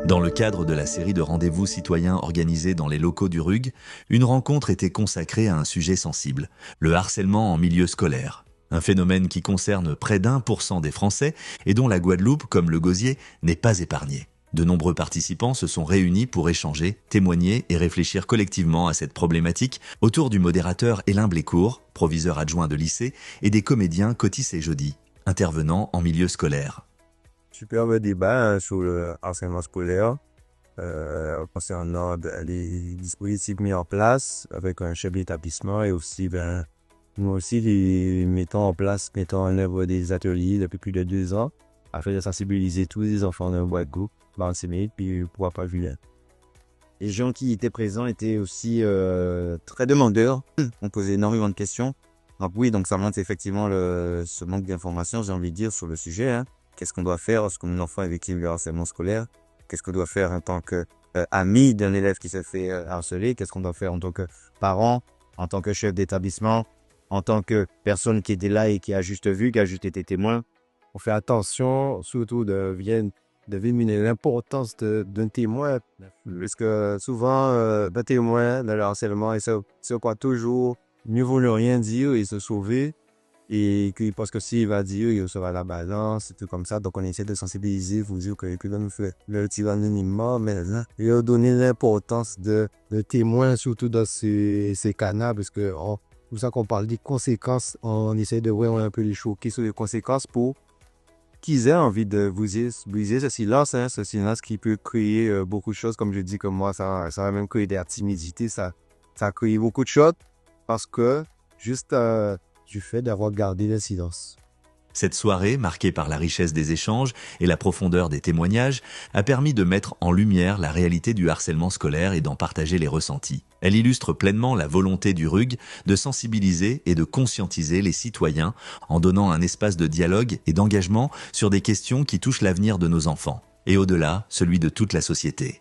Dans le cadre de la série de rendez-vous citoyens organisés dans les locaux du RUG, une rencontre était consacrée à un sujet sensible, le harcèlement en milieu scolaire. Un phénomène qui concerne près d'1% des Français et dont la Guadeloupe, comme le Gosier, n'est pas épargnée. De nombreux participants se sont réunis pour échanger, témoigner et réfléchir collectivement à cette problématique autour du modérateur Hélin Blécourt, proviseur adjoint de lycée, et des comédiens Cotis et Jody, intervenant en milieu scolaire. Superbe débat sur le harcèlement scolaire concernant les dispositifs mis en place avec un chef d'établissement et aussi nous aussi mettons en œuvre des ateliers depuis plus de 2 ans afin de sensibiliser tous les enfants de Guadeloupe, Martinique puis pourquoi pas Vilaine. Les gens qui étaient présents étaient aussi très demandeurs, on posait énormément de questions. Donc oui, donc ça montre effectivement ce manque d'informations, j'ai envie de dire, sur le sujet. Hein. Qu'est-ce qu'on doit faire lorsqu'on a un enfant est victime de harcèlement scolaire? Qu'est-ce qu'on doit faire en tant qu'ami d'un élève qui se fait harceler? Qu'est-ce qu'on doit faire en tant que parent, en tant que chef d'établissement, en tant que personne qui était là et qui a juste vu, qui a juste été témoin? On fait attention, surtout de diminuer l'importance d'un témoin. Parce que souvent, un témoin dans le harcèlement, c'est quoi toujours mieux vaut ne rien dire et se sauver. Et parce que s'il va dire, il sera la balance, et tout comme ça. Donc, on essaie de sensibiliser, vous dire que nous fait le tir anonymement, mais là, il a donné l'importance de témoins, surtout dans ces canaux, parce que c'est pour ça qu'on parle des conséquences. On essaie de voir un peu les choquer sur les conséquences pour qu'ils aient envie de briser ce silence, hein, ce silence qui peut créer beaucoup de choses. Comme je dis, comme moi, ça va même créer de la timidité, ça a créé beaucoup de choses parce que juste du fait d'avoir gardé le silence. Cette soirée, marquée par la richesse des échanges et la profondeur des témoignages, a permis de mettre en lumière la réalité du harcèlement scolaire et d'en partager les ressentis. Elle illustre pleinement la volonté du RUG de sensibiliser et de conscientiser les citoyens en donnant un espace de dialogue et d'engagement sur des questions qui touchent l'avenir de nos enfants, et au-delà, celui de toute la société.